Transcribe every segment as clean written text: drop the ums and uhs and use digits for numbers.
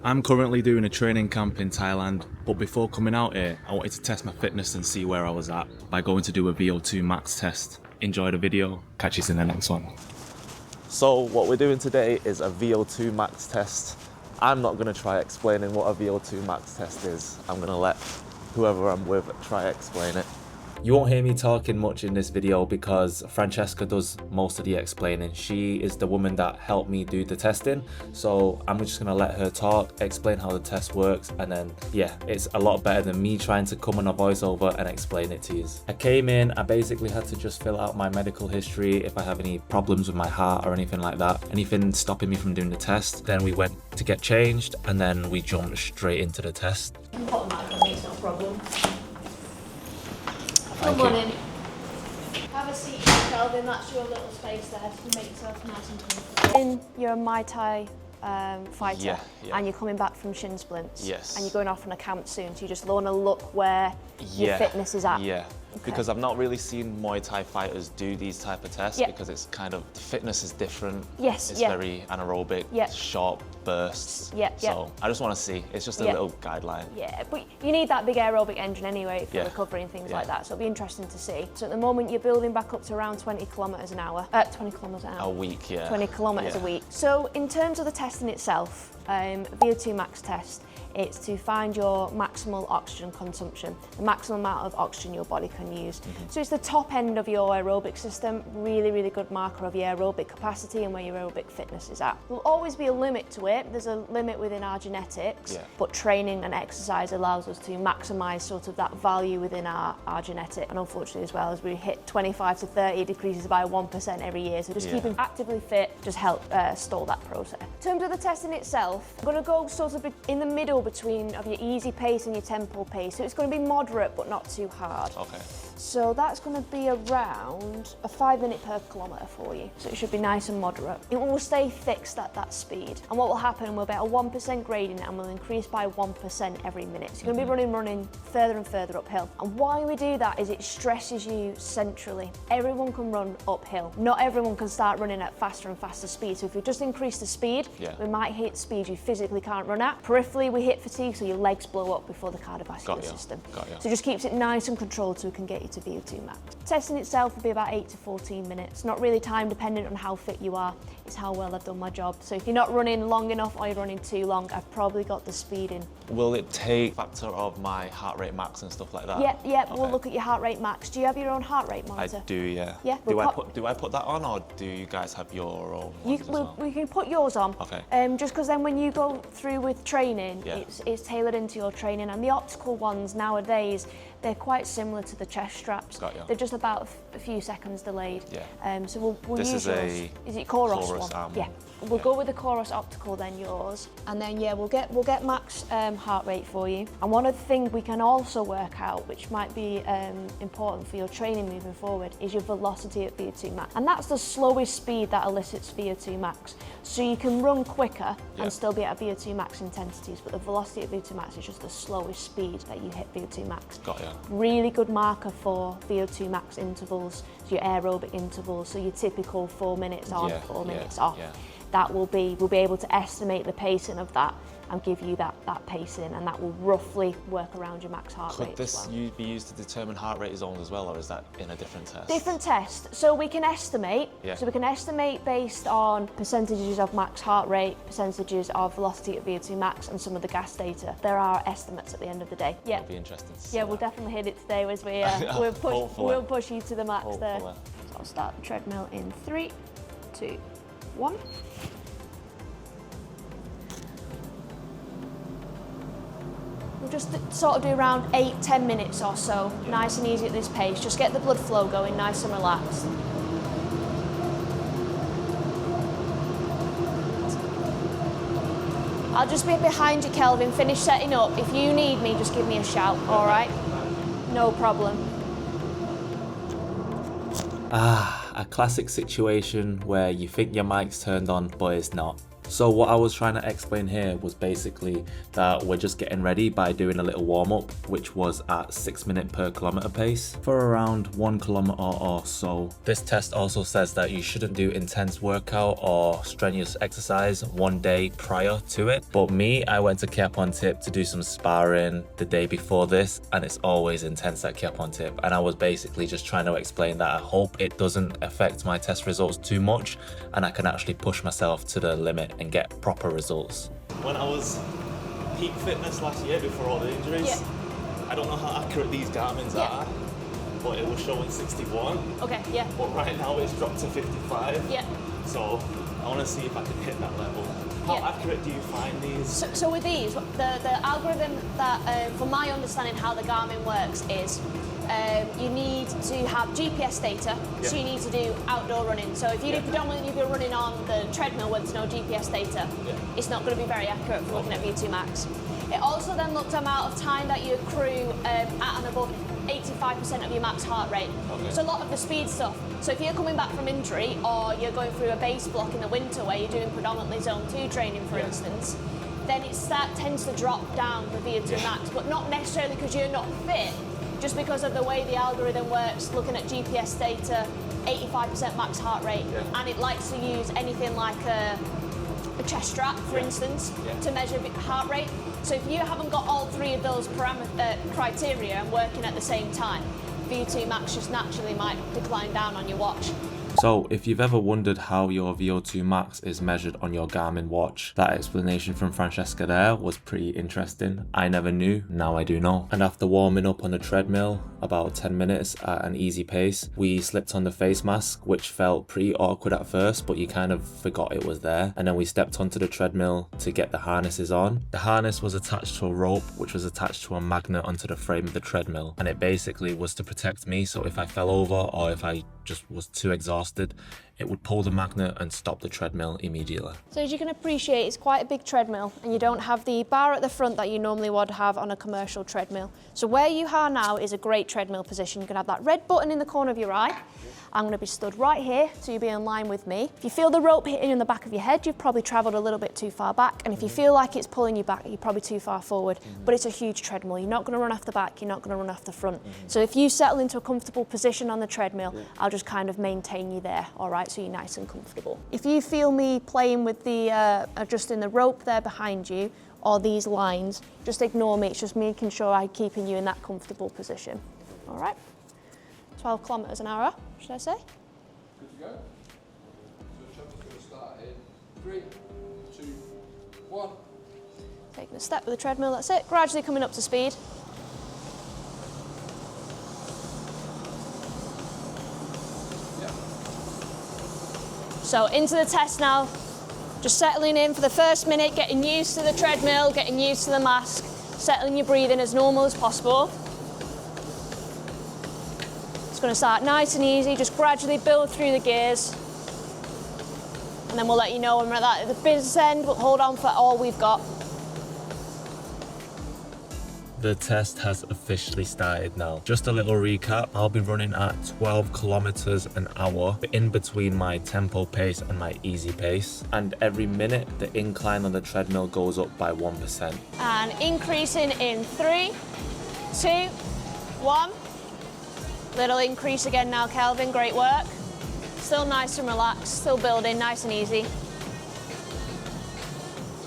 I'm currently doing a training camp in Thailand, but before coming out here, I wanted to test my fitness and see where I was at by going to do a VO2 max test. Enjoy the video, catch you in the next one. So what we're doing today is a VO2 max test. I'm not going to try explaining what a VO2 max test is. I'm going to let whoever I'm with try explain it. You won't hear me talking much in this video because Francesca does most of the explaining. She is the woman that helped me do the testing. So I'm just gonna let her talk, explain how the test works, and then yeah, it's a lot better than me trying to come on a voiceover and explain it to you. I came in, I basically had to just fill out my medical history, if I have any problems with my heart or anything like that, anything stopping me from doing the test. Then we went to get changed and then we jumped straight into the test. You can put them back on me, it's not a problem. Thank Come on you. in. Have a seat, Kelvin. That's your little space there. You can make yourself nice and comfortable. You're a Muay Thai fighter, Yeah. and you're coming back from shin splints. Yes. And you're going off on a camp soon, so you just want to look where your fitness is at. Yeah. Okay. Because I've not really seen Muay Thai fighters do these type of tests Yeah. because it's kind of, the fitness is different. Yes, It's yeah. very anaerobic, Yeah. short bursts. Yeah, yeah. So I just want to see, it's just a Yeah. little guideline. Yeah, but you need that big aerobic engine anyway for Yeah. recovery and things Yeah. like that, so it'll be interesting to see. So at the moment you're building back up to around 20 kilometres an hour. 20 kilometres an hour. A week, yeah. 20 kilometres Yeah. a week. So in terms of the testing itself, VO2 max test, it's to find your maximal oxygen consumption, the maximum amount of oxygen your body can use. So it's the top end of your aerobic system, really, really good marker of your aerobic capacity and where your aerobic fitness is at. There'll always be a limit to it. There's a limit within our genetics, Yeah. but training and exercise allows us to maximise sort of that value within our genetic. And unfortunately as well, as we hit 25 to 30, it decreases by 1% every year. So just Yeah. keeping actively fit just help stall that process. In terms of the testing itself, I'm going to go sort of in the middle between of your easy pace and your tempo pace. So it's going to be moderate but not too hard. Okay. So that's going to be around a 5 minute per kilometre for you. So it should be nice and moderate. It will stay fixed at that speed. And what will happen, we'll be at a 1% gradient and we'll increase by 1% every minute. So you're going to be running further and further uphill. And why we do that is it stresses you centrally. Everyone can run uphill. Not everyone can start running at faster and faster speed. So if we just increase the speed, Yeah. we might hit speed you physically can't run at. Peripherally, we hit fatigue, so your legs blow up before the cardiovascular Got ya. system. Got ya. So it just keeps it nice and controlled so we can get you to VO2 max. Testing itself will be about 8 to 14 minutes. Not really time dependent on how fit you are, it's how well I've done my job. So if you're not running long enough or you're running too long, I've probably got the speed in. Will it take factor of my heart rate max and stuff like that? Yeah, Okay. we'll look at your heart rate max. Do you have your own heart rate I monitor? do, yeah. Yeah, Do we'll I put that on, or do you guys have your own You, ones as well? we can put yours on. Okay. Just because then when you go through with training, Yeah. it's tailored into your training, and the optical ones nowadays, they're quite similar to the chest straps. Got ya. They're just about a few seconds delayed. Yeah. So we'll This use is yours. a Is it Chorus Chorus one? arm Yeah. one. We'll go with the Chorus optical then yours, and then yeah, we'll get max heart rate for you. And one of the things we can also work out, which might be important for your training moving forward, is your velocity at VO2 max, and that's the slowest speed that elicits VO2 max. So you can run quicker Yeah. and still be at VO2 max intensities, but the velocity at VO2 max is just the slowest speed that you hit VO2 max. Got ya. Really good marker for VO2 max intervals, so your aerobic intervals, so your typical 4 minutes on, Yeah, 4 yeah, minutes off. yeah. That we'll be able to estimate the pacing of that and give you that pacing, and that will roughly work around your max heart rate Could this as well. be used to determine heart rate zones as well, or is that in a different test? Different test. So we can estimate. Yeah. So we can estimate based on percentages of max heart rate, percentages of velocity at VO2 max, and some of the gas data. There are estimates at the end of the day. Yeah. It'll be interesting to see Yeah, we'll that. definitely hit it today as we Hopefully. we'll push you to the max there. Hopefully. So I'll start the treadmill in 3, 2, 1. We'll just sort of do around 8-10 minutes or so, nice and easy at this pace. Just get the blood flow going, nice and relaxed. I'll just be behind you, Kelvin, finish setting up. If you need me, just give me a shout, all right? No problem. A classic situation where you think your mic's turned on, but it's not. So what I was trying to explain here was basically that we're just getting ready by doing a little warm-up, which was at 6 minutes per kilometer pace for around 1 kilometer or so. This test also says that you shouldn't do intense workout or strenuous exercise one day prior to it. But me, I went to Cape on Tip to do some sparring the day before this, and it's always intense at Cape on Tip. And I was basically just trying to explain that I hope it doesn't affect my test results too much and I can actually push myself to the limit and get proper results. When I was peak fitness last year before all the injuries, I don't know how accurate these Garmin's are, but it was showing 61. Okay, yeah. But right now it's dropped to 55. Yeah. So I want to see if I can hit that level. How accurate do you find these? So with these, the algorithm that, from my understanding how the Garmin works is, you need to have GPS data, so you need to do outdoor running. So if you do predominantly if you're running on the treadmill with no GPS data, it's not going to be very accurate for looking at VO2 max. It also then looked at the amount of time that you accrue at and above 85% of your max heart rate. So a lot of the speed stuff. So if you're coming back from injury or you're going through a base block in the winter where you're doing predominantly zone 2 training, for instance, then tends to drop down the VO2 max, but not necessarily because you're not fit, just because of the way the algorithm works, looking at GPS data, 85% max heart rate, and it likes to use anything like a chest strap, for instance, to measure heart rate. So if you haven't got all three of those criteria and working at the same time, VO2 max just naturally might decline down on your watch. So if you've ever wondered how your VO2 max is measured on your Garmin watch, that explanation from Francesca there was pretty interesting. I never knew, now I do know. And after warming up on the treadmill about 10 minutes at an easy pace, we slipped on the face mask, which felt pretty awkward at first, but you kind of forgot it was there. And then we stepped onto the treadmill to get the harnesses on. The harness was attached to a rope, which was attached to a magnet onto the frame of the treadmill. And it basically was to protect me, so if I fell over or if I just was too exhausted, it would pull the magnet and stop the treadmill immediately. So as you can appreciate, it's quite a big treadmill and you don't have the bar at the front that you normally would have on a commercial treadmill. So where you are now is a great treadmill position. You can have that red button in the corner of your eye. I'm going to be stood right here, so you'll be in line with me. If you feel the rope hitting in the back of your head, you've probably travelled a little bit too far back. And if you feel like it's pulling you back, you're probably too far forward. But it's a huge treadmill. You're not going to run off the back, you're not going to run off the front. So if you settle into a comfortable position on the treadmill, I'll just kind of maintain you there, all right, so you're nice and comfortable. If you feel me playing with the, adjusting the rope there behind you, or these lines, just ignore me. It's just making sure I'm keeping you in that comfortable position. All right, 12 kilometres an hour, should I say? Good to go. So the jump's going to start in 3, 2, 1. Taking a step with the treadmill, that's it. Gradually coming up to speed. Yeah. So into the test now. Just settling in for the first minute, getting used to the treadmill, getting used to the mask, settling your breathing as normal as possible. It's going to start nice and easy, just gradually build through the gears. And then we'll let you know when we're at the business end. We'll hold on for all we've got. The test has officially started now. Just a little recap, I'll be running at 12 kilometers an hour in between my tempo pace and my easy pace. And every minute, the incline on the treadmill goes up by 1%. And increasing in 3, 2, 1. Little increase again now, Kelvin, great work. Still nice and relaxed, still building, nice and easy.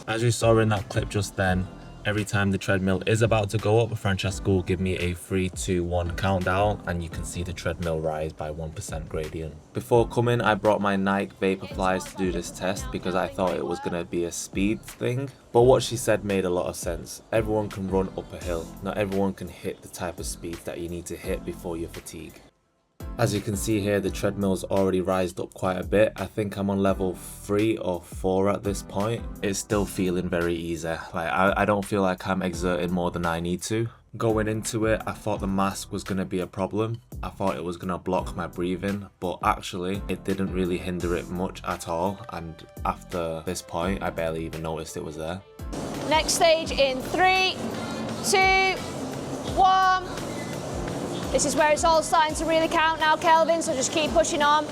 As you saw in that clip just then, every time the treadmill is about to go up, Francesca will give me a 3, 2, 1 countdown and you can see the treadmill rise by 1% gradient. Before coming, I brought my Nike Vaporflies to do this test because I thought it was going to be a speed thing. But what she said made a lot of sense. Everyone can run up a hill. Not everyone can hit the type of speed that you need to hit before you fatigue. As you can see here, the treadmill's already rised up quite a bit. I think I'm on level 3 or 4 at this point. It's still feeling very easy. Like I don't feel like I'm exerting more than I need to. Going into it, I thought the mask was going to be a problem. I thought it was going to block my breathing, but actually it didn't really hinder it much at all. And after this point, I barely even noticed it was there. Next stage in 3, 2, 1. This is where it's all starting to really count now, Kelvin, so just keep pushing on.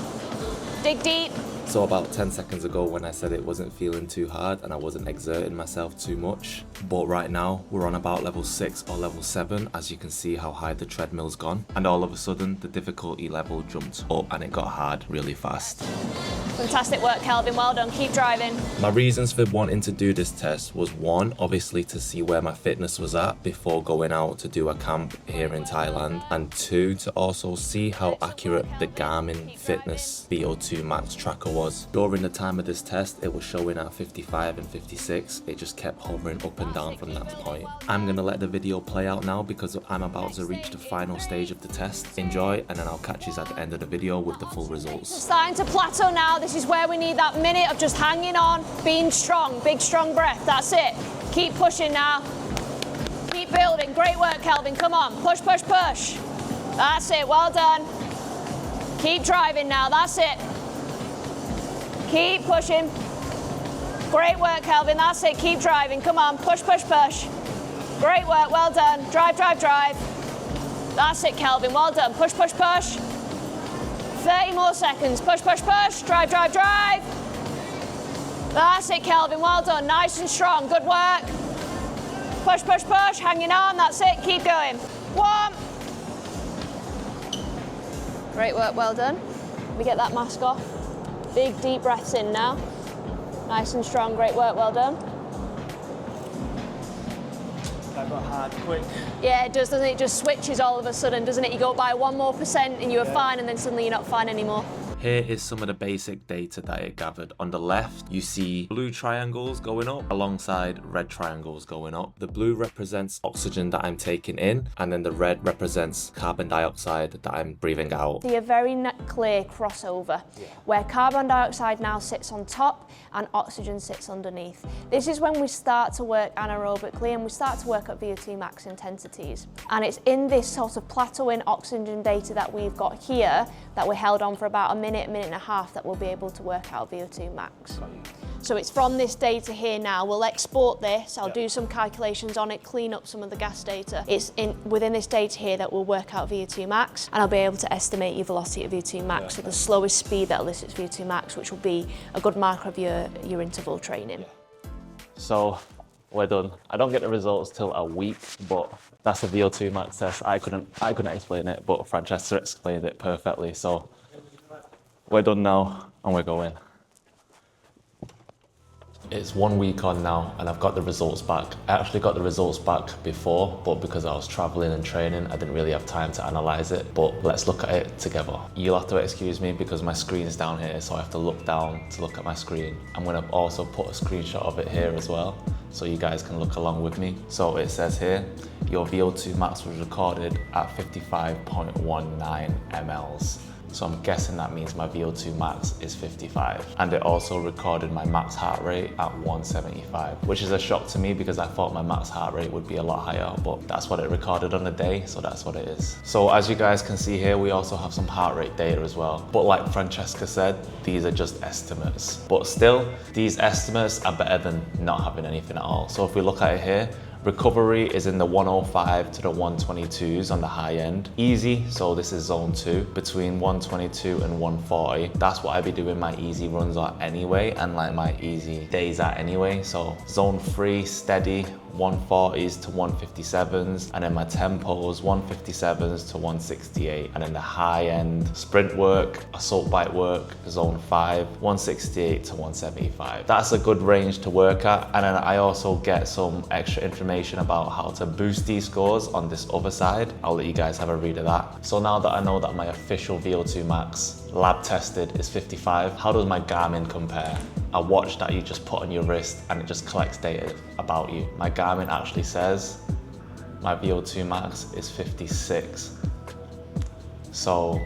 Dig deep, So about 10 seconds ago when I said it wasn't feeling too hard and I wasn't exerting myself too much, but right now we're on about level 6 or level 7, as you can see how high the treadmill's gone, and all of a sudden the difficulty level jumped up and it got hard really fast. Fantastic work, Kelvin, well done, keep driving. My reasons for wanting to do this test was, one, obviously to see where my fitness was at before going out to do a camp here in Thailand, and two, to also see how accurate the Garmin fitness VO2 max tracker was. During the time of this test, it was showing at 55 and 56. It just kept hovering up and down from that point. I'm gonna let the video play out now because I'm about to reach the final stage of the test. Enjoy, and then I'll catch you at the end of the video with the full results. Starting to plateau now. This is where we need that minute of just hanging on, being strong, big strong breath, that's it. Keep pushing now. Keep building, great work, Kelvin, come on, push, push, push. That's it, well done. Keep driving now, that's it. Keep pushing. Great work, Kelvin, that's it, keep driving, come on, push, push, push. Great work, well done, drive, drive, drive. That's it, Kelvin, well done, push, push, push. 30 more seconds, push, push, push, drive, drive, drive. That's it, Kelvin, well done, nice and strong, good work. Push, push, push, hanging on, that's it, keep going. 1. Great work, well done. We get that mask off. Big, deep breaths in now. Nice and strong, great work, well done. That got hard quick. Yeah, it does, doesn't it? It just switches all of a sudden, doesn't it? You go by 1% more and you were fine, and then suddenly you're not fine anymore. Here is some of the basic data that it gathered. On the left, you see blue triangles going up alongside red triangles going up. The blue represents oxygen that I'm taking in, and then the red represents carbon dioxide that I'm breathing out. See a very clear crossover where carbon dioxide now sits on top and oxygen sits underneath. This is when we start to work anaerobically and we start to work at VO2 max intensities. And it's in this sort of plateauing oxygen data that we've got here that we're held on for about a minute and a half that we'll be able to work out VO2 max. So it's from this data here now. We'll export this, I'll do some calculations on it, clean up some of the gas data. It's within this data here that we'll work out VO2 max, and I'll be able to estimate your velocity at VO2 max, so the slowest speed that elicits VO2 max, which will be a good marker of your interval training. So we're done. I don't get the results till a week, but that's the VO2 max test. I couldn't explain it, but Francesca explained it perfectly. So we're done now and we're going. It's 1 week on now and I've got the results back. I actually got the results back before, but because I was traveling and training, I didn't really have time to analyze it, but let's look at it together. You'll have to excuse me because my screen's down here, so I have to look down to look at my screen. I'm gonna also put a screenshot of it here as well, so you guys can look along with me. So it says here, your VO2 max was recorded at 55.19 mLs. So I'm guessing that means my VO2 max is 55. And it also recorded my max heart rate at 175, which is a shock to me because I thought my max heart rate would be a lot higher, but that's what it recorded on the day, so that's what it is. So as you guys can see here, we also have some heart rate data as well. But like Francesca said, these are just estimates. But still, these estimates are better than not having anything at all. So if we look at it here, recovery is in the 105 to the 122s on the high end. Easy, so this is zone 2, between 122 and 140. That's what I'd be doing my easy runs at anyway, and like my easy days at anyway. So zone 3, steady, 140s to 157s, and then my tempos 157s to 168, and then the high end sprint work, assault bike work, zone 5, 168 to 175. That's a good range to work at, and then I also get some extra information about how to boost these scores on this other side. I'll let you guys have a read of that. So now that I know that my official VO2 max lab tested is 55, how does my Garmin compare? A watch that you just put on your wrist and it just collects data about you. My Garmin actually says my VO2 max is 56. So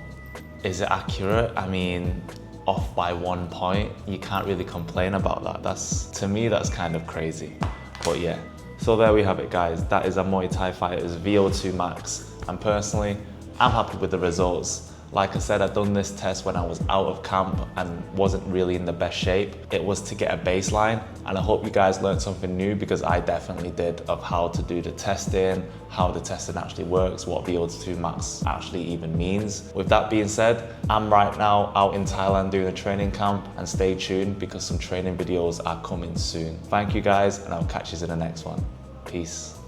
is it accurate? I mean, off by 1 point, you can't really complain about that. To me, that's kind of crazy, but yeah. So there we have it, guys. That is a Muay Thai fighter's VO2 max. And personally, I'm happy with the results. Like I said, I'd done this test when I was out of camp and wasn't really in the best shape. It was to get a baseline, and I hope you guys learned something new, because I definitely did, of how to do the testing, how the testing actually works, what VO2 max actually even means. With that being said, I'm right now out in Thailand doing a training camp, and stay tuned because some training videos are coming soon. Thank you guys, and I'll catch you in the next one. Peace.